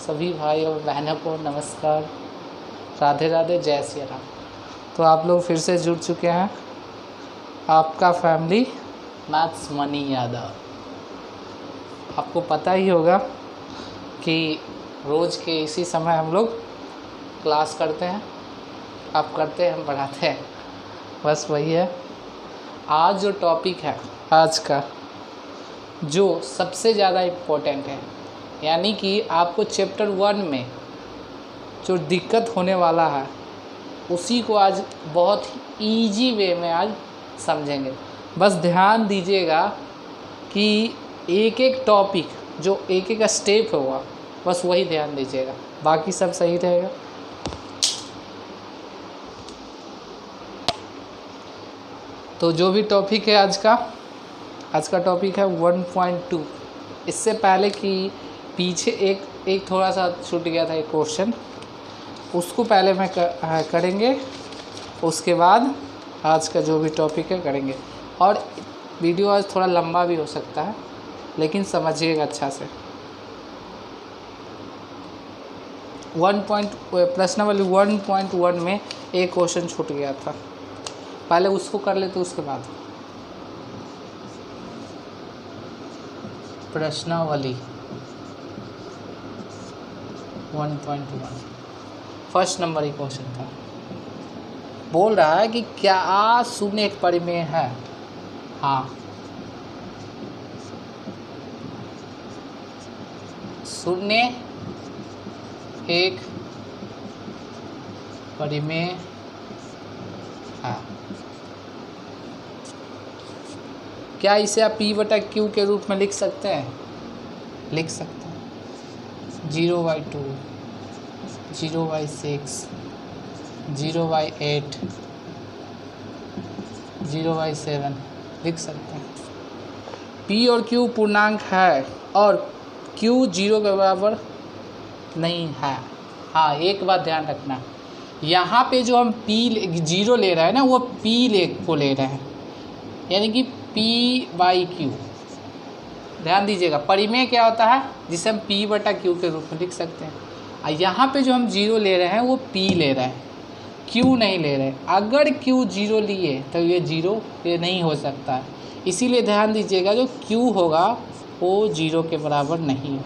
सभी भाई और बहनों को नमस्कार, राधे राधे, जय श्री राम। तो आप लोग फिर से जुड़ चुके हैं, आपका फैमिली मैथ्स मनी यादव। आपको पता ही होगा कि रोज़ के इसी समय हम लोग क्लास करते हैं, आप करते हैं, हम पढ़ाते हैं, बस वही है। आज जो टॉपिक है आज का, जो सबसे ज़्यादा इम्पोर्टेंट है, यानी कि आपको चैप्टर 1 में जो दिक्कत होने वाला है उसी को आज बहुत इजी वे में आज समझेंगे। बस ध्यान दीजिएगा कि एक एक टॉपिक, जो एक एक स्टेप होगा, बस वही ध्यान दीजिएगा, बाकी सब सही रहेगा। तो जो भी टॉपिक है आज का टॉपिक है 1.2। इससे पहले कि पीछे एक थोड़ा सा छूट गया था एक क्वेश्चन, उसको पहले मैं करेंगे, उसके बाद आज का जो भी टॉपिक है करेंगे। और वीडियो आज थोड़ा लंबा भी हो सकता है, लेकिन समझिएगा अच्छा से। प्रश्न वाली 1.1 में एक क्वेश्चन छूट गया था, पहले उसको कर लेते उसके बाद। प्रश्नावली 1.1 फर्स्ट नंबर ही क्वेश्चन था। बोल रहा है कि क्या शून्य एक परिमेय है? हाँ, शून्य एक परिमेय है। क्या इसे आप P/Q के रूप में लिख सकते हैं? लिख सकते हैं। 0/2, 0/6, 0/8, 0/7 लिख सकते हैं। P और Q पूर्णांक है और Q 0 के बराबर नहीं है। हाँ, एक बात ध्यान रखना, यहाँ पे जो हम P0 ले रहे हैं ना, वो P को ले रहे हैं, यानी कि P/Q। ध्यान दीजिएगा, परिमेय क्या होता है जिसे हम P/Q के रूप में लिख सकते हैं। और यहाँ पे जो हम 0 ले रहे हैं वो P ले रहे हैं, Q नहीं ले रहे। अगर Q 0 लिए तो ये 0 ये नहीं हो सकता है, इसीलिए ध्यान दीजिएगा जो Q होगा वो 0 के बराबर नहीं होगा,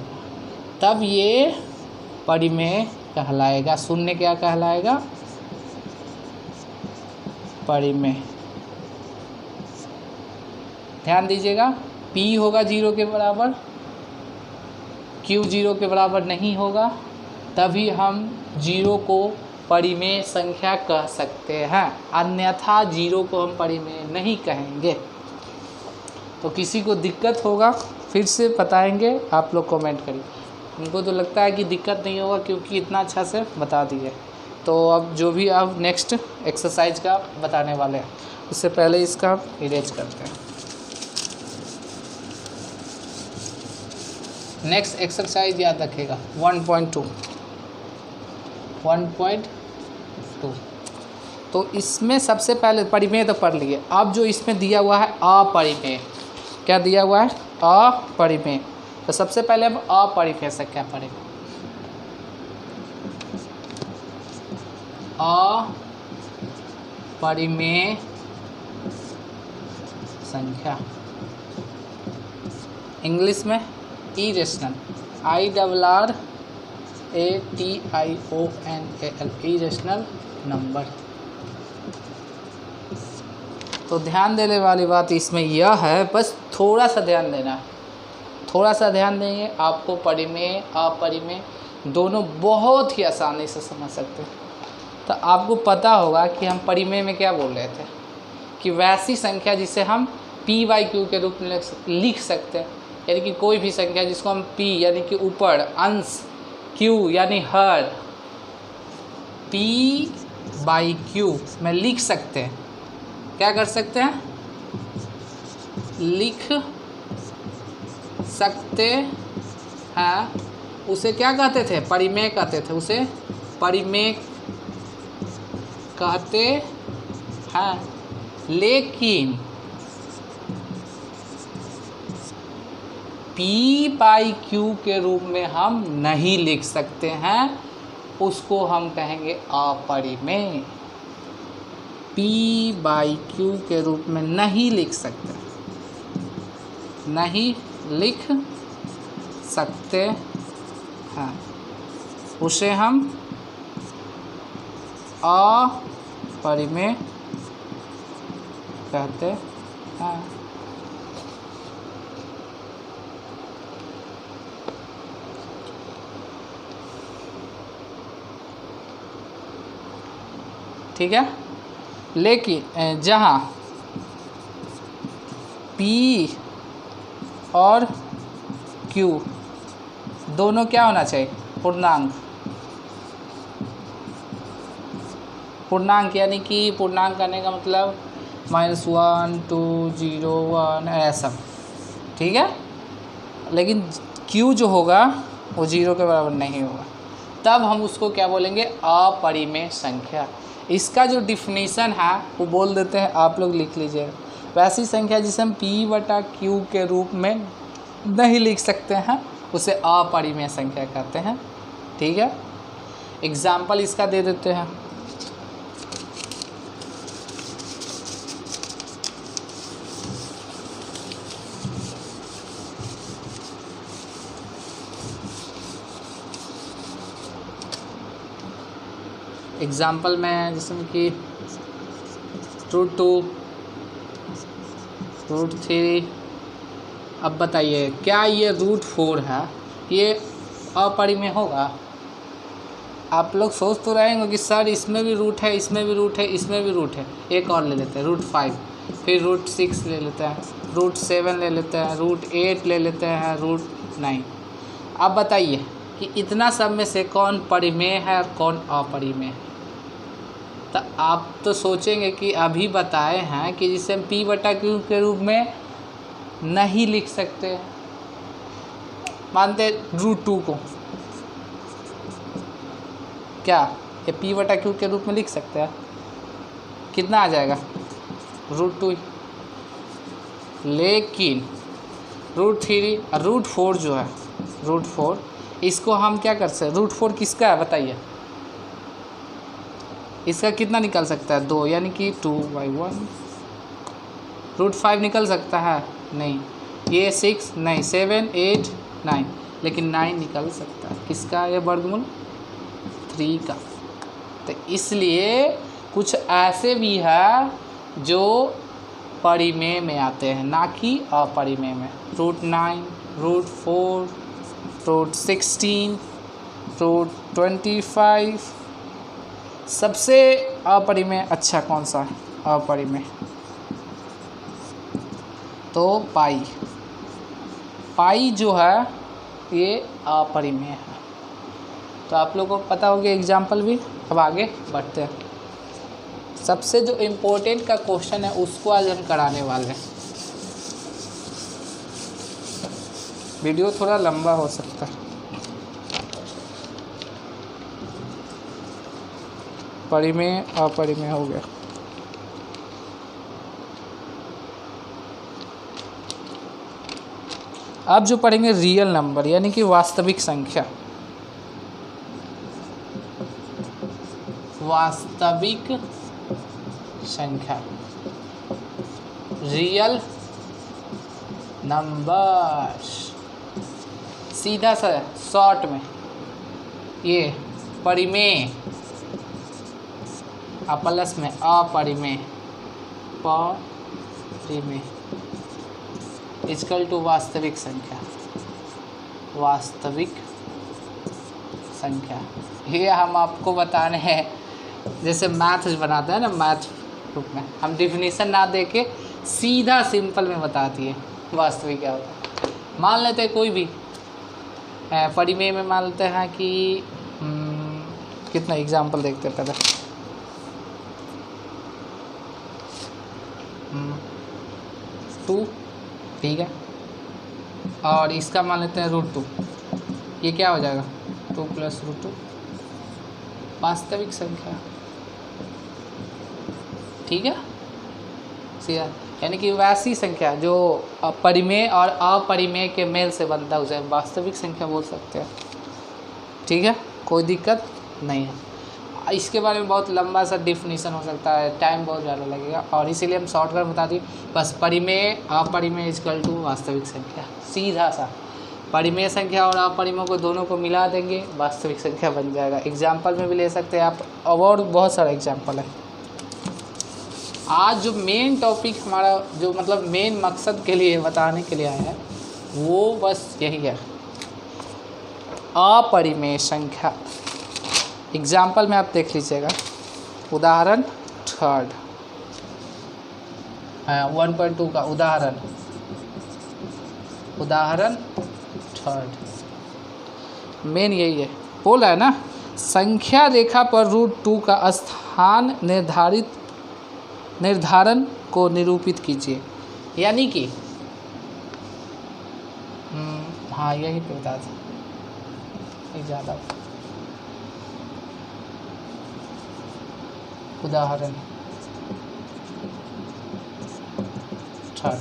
तब ये परिमेय कहलाएगा। शून्य क्या कहलाएगा? परिमेय। ध्यान दीजिएगा, P होगा 0 के बराबर, Q 0 के बराबर नहीं होगा, तभी हम 0 को परिमेय संख्या कह सकते हैं, अन्यथा 0 को हम परिमेय नहीं कहेंगे। तो किसी को दिक्कत होगा फिर से बताएंगे, आप लोग कमेंट करिए। उनको तो लगता है कि दिक्कत नहीं होगा क्योंकि इतना अच्छा से बता दिए। तो अब जो भी आप नेक्स्ट एक्सरसाइज का बताने वाले हैं, उससे पहले इसका इरेज करते हैं। नेक्स्ट एक्सरसाइज याद रखेगा 1.2। तो इसमें सबसे पहले परिमेय तो पढ़ लिए। अब जो इसमें दिया हुआ है अपरिमेय, क्या दिया हुआ है? अपरिमेय। तो सबसे पहले हम अपरिमेय से क्या पढ़ेंगे? अपरिमेय संख्या, इंग्लिश में इरेशनल, IRRATIONAL, इरेशनल नंबर। तो ध्यान देने वाली बात इसमें यह है, बस थोड़ा सा ध्यान देना है, थोड़ा सा ध्यान देंगे, आपको परिमेय अपरिमेय दोनों बहुत ही आसानी से समझ सकते हैं। तो आपको पता होगा कि हम परिमेय में क्या बोल रहे थे, कि वैसी संख्या जिसे हम P/Q के रूप में लिख सकते हैं, यानी कि कोई भी संख्या जिसको हम P यानी कि ऊपर, अंश, Q यानी हर, P/Q में लिख सकते हैं। क्या कर सकते हैं? लिख सकते हैं। उसे क्या कहते थे? परिमेय कहते थे, उसे परिमेय कहते हैं। पी बाई क्यू के रूप में हम नहीं लिख सकते हैं, उसको हम कहेंगे अपरिमेय। पी बाई क्यू के रूप में नहीं लिख सकते, नहीं लिख सकते हैं, उसे हम अपरिमेय कहते हैं। ठीक है, लेकिन जहाँ P और Q दोनों क्या होना चाहिए, पूर्णांक। पूर्णांक यानी कि पूर्णांक करने का मतलब -1 2 0 1 ऐसा, ठीक है। लेकिन Q जो होगा वो 0 के बराबर नहीं होगा, तब हम उसको क्या बोलेंगे, अपरिमेय संख्या। इसका जो डिफिनीशन है वो बोल देते हैं, आप लोग लिख लीजिएगा। वैसी संख्या जिसे हम P बटा Q के रूप में नहीं लिख सकते हैं, उसे अपरिमेय संख्या कहते हैं। ठीक है, एग्जाम्पल इसका दे देते हैं। एग्जाम्पल में जिसमें कि √2 √3। अब बताइए क्या ये √4 है, ये अपरिमेय होगा? आप लोग सोच तो रहेंगे कि सर इसमें भी रूट है, इसमें भी रूट है, इसमें भी रूट है। एक और ले लेते हैं √5, फिर √6 ले लेते हैं, √7 ले लेते हैं, √8 ले लेते हैं, √9। अब बताइए कि इतना सब में से कौन परिमेय है और कौन अपरिमेय है? तो आप तो सोचेंगे कि अभी बताए हैं कि जिसे हम P बटा Q के रूप में नहीं लिख सकते। मानते √2 को, क्या ये P बटा Q के रूप में लिख सकते हैं? कितना आ जाएगा, √2। लेकिन √3 और √4 जो है, √4 इसको हम क्या कर सकते हैं? √4 किसका है बताइए? इसका कितना निकल सकता है? 2, यानी कि 2/1। √5 निकल सकता है? नहीं। ये 6 नहीं, 7 8 9, लेकिन 9 निकल सकता है। किसका? ये वर्गमूल 3 का। तो इसलिए कुछ ऐसे भी है जो परिमेय में आते हैं, ना कि अपरिमेय में। √9 √4 √16 √25। सबसे अपरिमेय अच्छा कौन सा है? अपरिमेय तो पाई जो है ये अपरिमेय है। तो आप लोगों को पता होगा एग्जाम्पल भी। अब आगे बढ़ते हैं। सबसे जो इम्पोर्टेंट का क्वेश्चन है उसको आज हम कराने वाले हैं। वीडियो थोड़ा लंबा हो सकता है। परिमेय अपरिमेय हो गया। अब जो पढ़ेंगे रियल नंबर, यानी कि वास्तविक संख्या। वास्तविक संख्या, रियल नंबर। सीधा सा शॉर्ट में ये परिमेय प्लस में अपरिमेय, परिमेय इक्वल टू वास्तविक संख्या। वास्तविक संख्या ये हम आपको बताने हैं, जैसे मैथ बनाते हैं ना, मैथ ग्रुप में हम डिफिनीशन ना दे के सीधा सिंपल में बता दिए वास्तविक क्या होता है। मान लेते हैं कोई भी परिमेय में, मान लेते हैं कि कितना एग्जाम्पल देखते हैं पहले। 2, ठीक है, और इसका मान लेते हैं √2। ये क्या हो जाएगा? 2 + √2 वास्तविक संख्या। ठीक है, सीधा। यानी कि वैसी संख्या जो परिमेय और अपरिमेय के मेल से बनता है उसे वास्तविक संख्या बोल सकते हैं। ठीक है, कोई दिक्कत नहीं है। इसके बारे में बहुत लंबा सा डिफिनीसन हो सकता है, टाइम बहुत ज़्यादा लगेगा, और इसीलिए हम शॉर्टकट बता दिए बस। परिमेय अपरिमेय इक्वल टू वास्तविक संख्या, सीधा सा। परिमेय संख्या और अपरिमेय को दोनों को मिला देंगे, वास्तविक संख्या बन जाएगा। एग्जाम्पल में भी ले सकते हैं आप, और बहुत सारा एग्जाम्पल है। आज जो मेन टॉपिक हमारा, जो मतलब मेन मकसद के लिए बताने के लिए आया है, वो बस यही है, अपरिमेय संख्या। एग्जाम्पल में आप देख लीजिएगा, उदाहरण थर्ड 1.2 का उदाहरण थर्ड मेन यही है, बोला है ना, संख्या रेखा पर √2 का स्थान निर्धारण को निरूपित कीजिए। यानी कि हाँ यही पे बता दें ज़्यादा। उदाहरण थर्ड,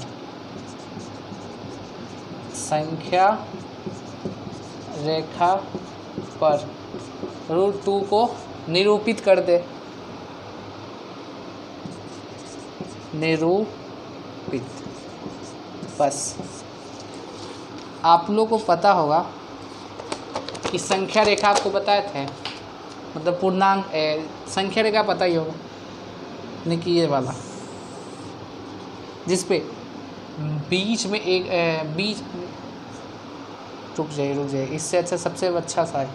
संख्या रेखा पर √2 को निरूपित कर दे। निरूपित, बस। आप लोग को पता होगा कि संख्या रेखा आपको बताए थे, मतलब पूर्णांक संख्या रेखा पता ही होगा, नहीं कि ये वाला जिस पे बीच में एक बीच, रुक जाइए, इससे अच्छा सबसे अच्छा सा है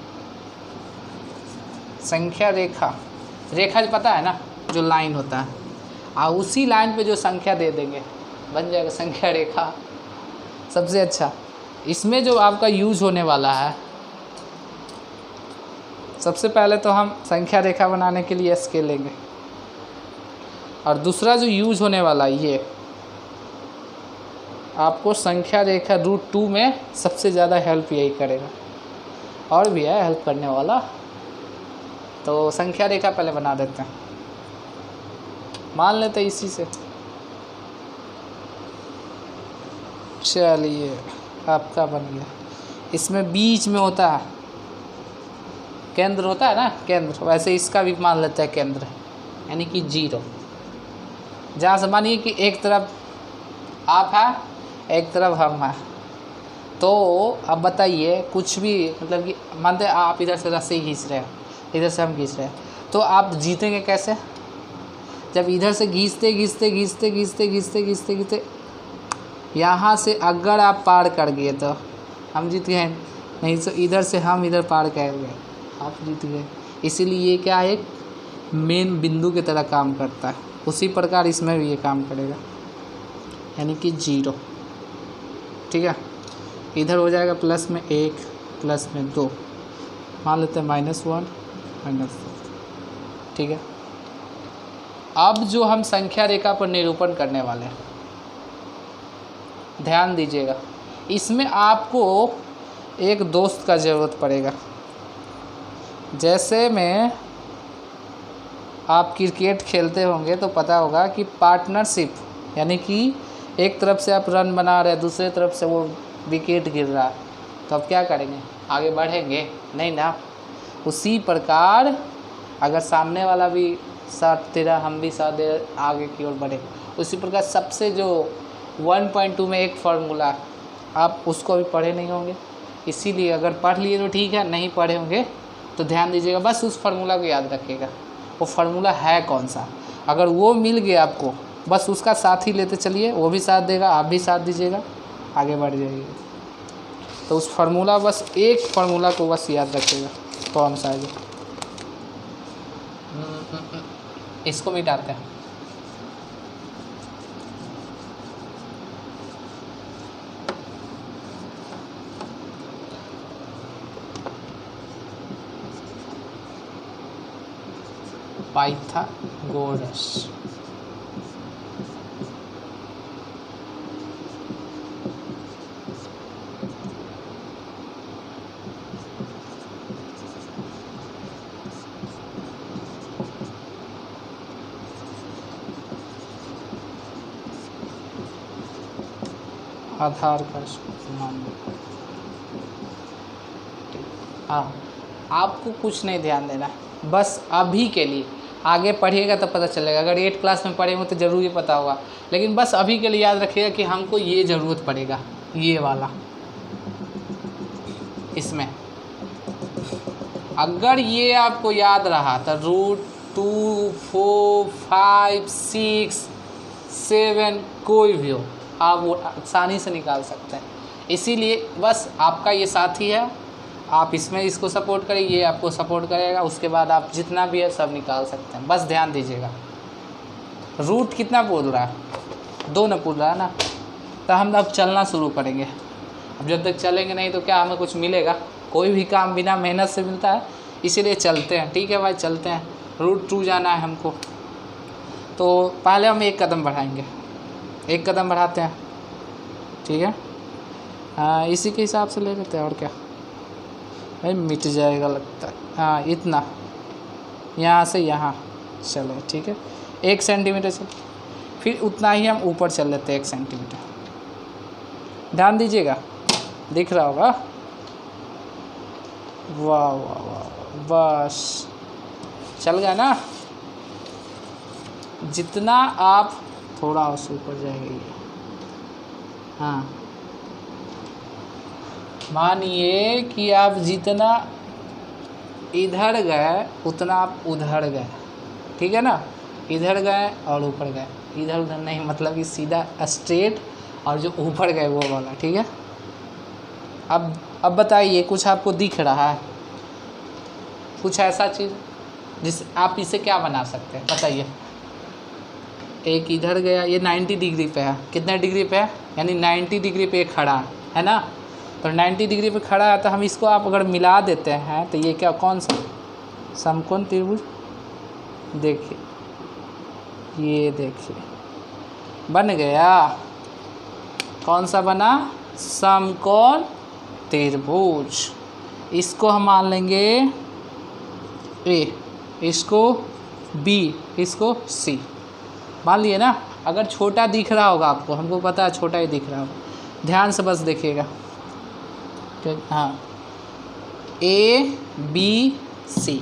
संख्या रेखा। रेखा जो पता है ना, जो लाइन होता है, उसी लाइन पे जो संख्या दे देंगे बन जाएगा संख्या रेखा, सबसे अच्छा। इसमें जो आपका यूज होने वाला है, सबसे पहले तो हम संख्या रेखा बनाने के लिए स्केल लेंगे, और दूसरा जो यूज होने वाला ये आपको संख्या रेखा √2 में सबसे ज़्यादा हेल्प यही करेगा, और भी है हेल्प करने वाला। तो संख्या रेखा पहले बना देते हैं, मान लेते हैं इसी से। चलिए, आपका बन गया। इसमें बीच में होता है केंद्र, होता है ना केंद्र, वैसे इसका भी मान लेते हैं केंद्र, यानी कि 0। जहाँ से मानिए कि एक तरफ आप है, एक तरफ हम हैं, तो अब बताइए कुछ भी, मतलब कि मानते हैं आप इधर से रस्सी खींच रहे हैं, इधर से हम खींच रहे हैं, तो आप जीतेंगे कैसे? जब इधर से घींचते यहाँ से अगर आप पार कर गए तो हम जीत गए, नहीं तो इधर से हम इधर पार कर गए, आप जीत गए। इसीलिए ये क्या है, एक मेन बिंदु की तरह काम करता है। उसी प्रकार इसमें भी ये काम करेगा, यानी कि 0। ठीक है, इधर हो जाएगा प्लस में 1, प्लस में 2, मान लेते हैं -1 -2। ठीक है, अब जो हम संख्या रेखा पर निरूपण करने वाले हैं, ध्यान दीजिएगा, इसमें आपको एक दोस्त का ज़रूरत पड़ेगा। जैसे में आप क्रिकेट खेलते होंगे तो पता होगा कि पार्टनरशिप, यानी कि एक तरफ से आप रन बना रहे हैं, दूसरे तरफ से वो विकेट गिर रहा है, तो अब क्या करेंगे? आगे बढ़ेंगे नहीं ना। उसी प्रकार अगर सामने वाला भी साथ दे रहा, हम भी साथ दे रहे, आगे की ओर बढ़े। उसी प्रकार सबसे जो 1.2 में एक फार्मूला, आप उसको अभी पढ़े नहीं होंगे, इसीलिए अगर पढ़ लिए तो ठीक है, नहीं पढ़े होंगे तो ध्यान दीजिएगा, बस उस फार्मूला को याद रखिएगा। वो फार्मूला है कौन सा, अगर वो मिल गया आपको, बस उसका साथ ही लेते चलिए, वो भी साथ देगा, आप भी साथ दीजिएगा, आगे बढ़ जाइएगा। तो उस फार्मूला, बस एक फार्मूला को बस याद रखिएगा, कौन सा है जो। इसको मिटाते हैं। पाइथागोरस। आधार का स्क्वायर मान लो। हाँ, आपको कुछ नहीं ध्यान देना, बस अभी के लिए। आगे पढ़िएगा तब पता चलेगा। अगर 8 क्लास में पढ़े हो तो ज़रूर ही पता होगा, लेकिन बस अभी के लिए याद रखिएगा कि हमको ये ज़रूरत पड़ेगा, ये वाला। इसमें अगर ये आपको याद रहा तो √2, 4, 5, 6, 7 कोई भी हो, आप वो आसानी से निकाल सकते हैं। इसीलिए बस आपका ये साथी है, आप इसमें इसको सपोर्ट करें, ये आपको सपोर्ट करेगा, उसके बाद आप जितना भी है सब निकाल सकते हैं। बस ध्यान दीजिएगा। रूट कितना बोल रहा है? 2 ना बोल रहा है ना, तो हम अब चलना शुरू करेंगे। अब जब तक चलेंगे नहीं तो क्या हमें कुछ मिलेगा? कोई भी काम बिना मेहनत से मिलता है, इसीलिए चलते हैं। ठीक है भाई, चलते हैं। √2 जाना है हमको, तो पहले हम 1 कदम बढ़ाएंगे। 1 कदम बढ़ाते हैं, ठीक है। हाँ, इसी के हिसाब से ले लेते हैं, और क्या भाई, मिट जाएगा लगता है। हाँ, इतना यहाँ से यहाँ, चलो ठीक है। 1 सेंटीमीटर चल, फिर उतना ही हम ऊपर चल लेते हैं 1 सेंटीमीटर। ध्यान दीजिएगा, दिख रहा होगा। वाह वाह वाह, बस चल गया ना। जितना आप थोड़ा उससे ऊपर जाएगा ये। हाँ, मानिए कि आप जितना इधर गए उतना आप उधर गए, ठीक है ना। इधर गए और ऊपर गए, इधर उधर नहीं, मतलब कि सीधा स्ट्रेट, और जो ऊपर गए वो वाला, ठीक है। अब बताइए, कुछ आपको दिख रहा है? कुछ ऐसा चीज़ जिस आप इसे क्या बना सकते हैं, बताइए। एक इधर गया, ये 90 डिग्री पे है। कितने डिग्री पे है? यानी 90 डिग्री पे खड़ा है ना। तो 90 डिग्री पे खड़ा है, तो हम इसको आप अगर मिला देते हैं तो ये क्या, कौन सा समकोण त्रिभुज? देखिए, ये देखिए बन गया। कौन सा बना? समकोण त्रिभुज। इसको हम मान लेंगे ए, इसको बी, इसको सी, मान लिए ना। अगर छोटा दिख रहा होगा आपको, हमको पता है छोटा ही दिख रहा होगा, ध्यान से बस देखिएगा। हाँ, A B C,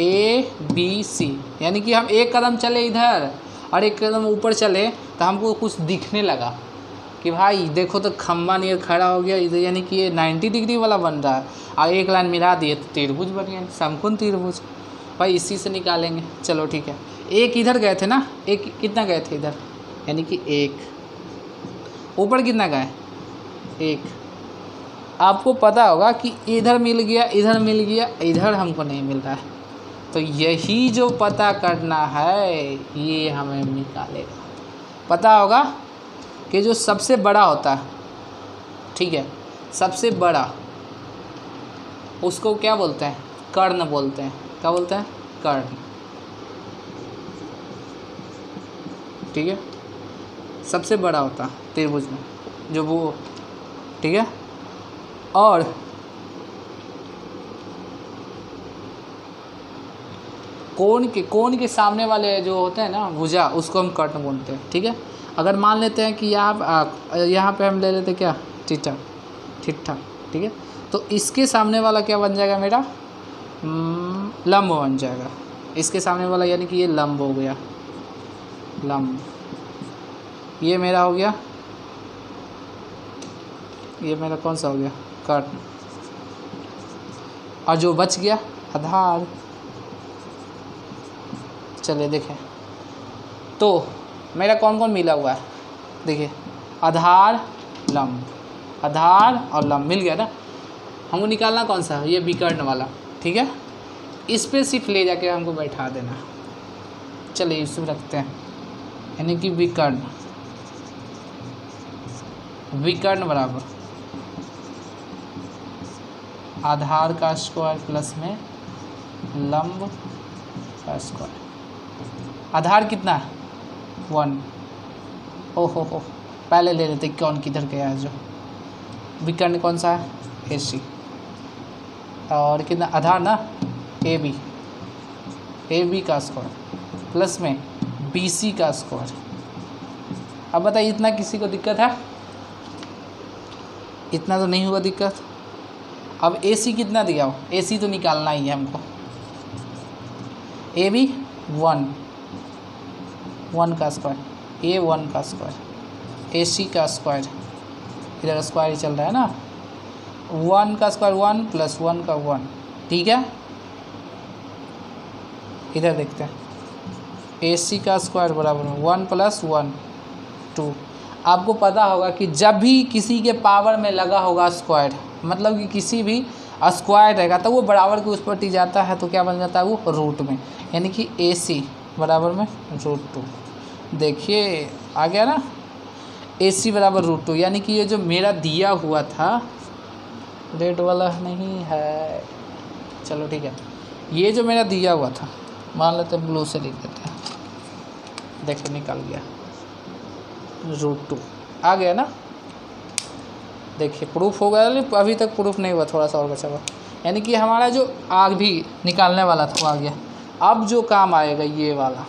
A B C, यानी कि हम 1 कदम चले इधर और 1 कदम ऊपर चले तो हमको कुछ दिखने लगा कि भाई देखो तो खम्बा नियर खड़ा हो गया इधर, यानी कि ये 90 डिग्री वाला बन रहा है। और 1 लाइन मिला दिए तो त्रिभुज बन गया, समकोण त्रिभुज। भाई इसी से निकालेंगे। चलो ठीक है। 1 इधर गए थे ना, 1 कितना गए थे इधर, यानी कि 1 ऊपर कितना गए, 1। आपको पता होगा कि इधर मिल गया, इधर मिल गया, इधर हमको नहीं मिल रहा है। तो यही जो पता करना है ये हमें निकालेगा। पता होगा कि जो सबसे बड़ा होता है, ठीक है, सबसे बड़ा, उसको क्या बोलते हैं? कर्ण बोलते हैं। क्या बोलते हैं? कर्ण, ठीक है। सबसे बड़ा होता है त्रिभुज में जो वो, ठीक है। और कोण के सामने वाले जो होते हैं ना भुजा, उसको हम कर्ण बोलते हैं, ठीक है। अगर मान लेते हैं कि यहाँ पे हम ले लेते क्या, थीटा, ठीक है। तो इसके सामने वाला क्या बन जाएगा मेरा? लंब बन जाएगा। इसके सामने वाला यानी कि ये लंब हो गया, लंब। ये मेरा हो गया, ये मेरा कौन सा हो गया? कर्ण। और जो बच गया आधार। चलिए देखें तो मेरा कौन कौन मिला हुआ है, देखिए आधार, लंब, आधार और लंब मिल गया ना। हमको निकालना कौन सा? ये विकर्ण वाला, ठीक है। इस पे सिर्फ ले जाके हमको बैठा देना। चलिए इसमें रखते हैं, यानी कि विकर्ण, विकर्ण बराबर आधार का स्क्वायर प्लस में लंब का स्क्वायर। आधार कितना है? 1। ओहो हो, पहले ले लेते कौन किधर गया है। जो विकर्ण कौन सा है? AC। और कितना आधार ना? AB, AB का स्क्वायर प्लस में BC का स्क्वायर। अब बताइए इतना किसी को दिक्कत है? इतना तो नहीं हुआ दिक्कत। अब AC कितना दिया हो, AC तो निकालना ही है हमको। AB 1 का स्क्वायर, A 1 का स्क्वायर, AC का स्क्वायर, इधर स्क्वायर ही चल रहा है ना, 1 का स्क्वायर 1 + 1 का 1, ठीक है। इधर देखते हैं, AC का स्क्वायर बराबर 1 + 1 2। आपको पता होगा कि जब भी किसी के पावर में लगा होगा स्क्वायर, मतलब कि किसी भी स्क्वायर रहेगा तो वो बराबर के उस पर टिक जाता है, तो क्या बन जाता है वो रूट में, यानी कि AC बराबर में √2। देखिए आ गया ना, AC बराबर √2, यानी कि ये जो मेरा दिया हुआ था, रेड वाला नहीं है, चलो ठीक है, ये जो मेरा दिया हुआ था, मान लेते हैं ब्लू से लिख देते हैं, देखिए निकल गया √2 आ गया ना। देखिए प्रूफ हो गया, अभी तक प्रूफ नहीं हुआ, थोड़ा सा और बचा हुआ, यानी कि हमारा जो आग भी निकालने वाला था वो आ गया। अब जो काम आएगा ये वाला,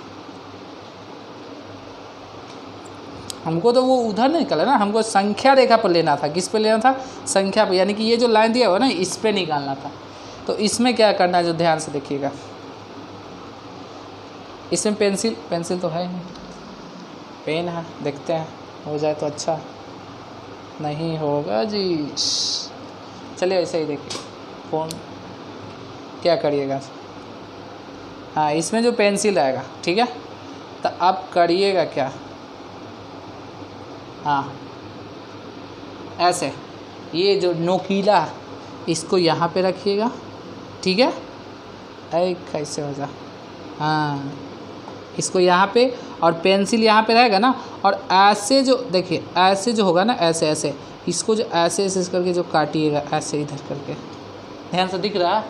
हमको तो वो उधर नहीं निकला ना, हमको संख्या रेखा पर लेना था। किस पे लेना था, संख्या पे, यानी कि ये जो लाइन दिया हुआ ना इस पे निकालना था। तो इसमें क्या करना है, जो ध्यान से देखिएगा, इसमें पेंसिल तो है नहीं, पेन है, देखते हैं हो जाए तो अच्छा, नहीं होगा जी, चलिए ऐसे ही देखिए, फ़ोन क्या करिएगा, हाँ इसमें जो पेंसिल आएगा, ठीक है, तो आप करिएगा क्या, हाँ ऐसे, ये जो नोकीला इसको यहाँ पे रखिएगा, ठीक है, कैसे हो जा, हाँ इसको यहाँ पे, और पेंसिल यहाँ पे रहेगा ना, और ऐसे जो देखिए ऐसे जो होगा ना, ऐसे ऐसे इसको जो ऐसे ऐसे करके जो काटिएगा, ऐसे इधर करके, ध्यान से दिख रहा है,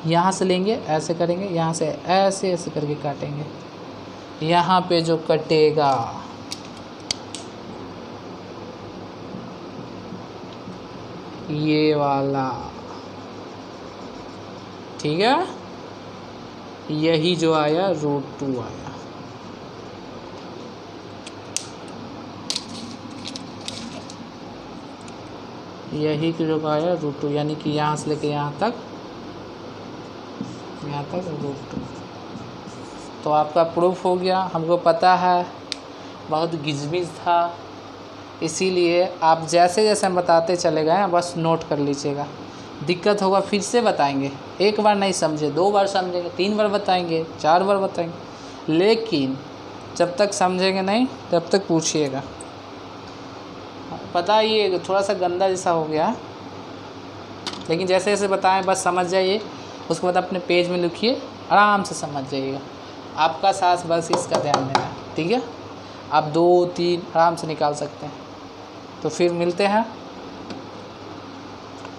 यहाँ से लेंगे ऐसे करेंगे, यहाँ से ऐसे ऐसे करके काटेंगे, यहाँ पे जो कटेगा ये वाला, ठीक है, यही जो आया √2 आया। यही जो आया √2, यानी कि यहाँ से लेके यहाँ तक √2। तो आपका प्रूफ हो गया। हमको पता है बहुत गिजमिज था, इसीलिए आप जैसे जैसे हम बताते चले गए बस नोट कर लीजिएगा। दिक्कत होगा फिर से बताएंगे, एक बार नहीं समझे 2 बार समझेंगे, 3 बार बताएंगे, 4 बार बताएंगे, लेकिन जब तक समझेंगे नहीं तब तक पूछिएगा। पता ये थोड़ा सा गंदा जैसा हो गया, लेकिन जैसे जैसे बताएं बस समझ जाइए, उसके बाद अपने पेज में लिखिए, आराम से समझ जाइएगा। आपका साथ बस इसका ध्यान देना, ठीक है। आप 2-3 आराम से निकाल सकते हैं। तो फिर मिलते हैं,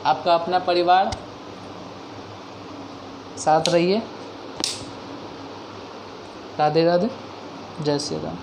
आपका अपना परिवार, साथ रहिए। राधे राधे, जय श्री राम।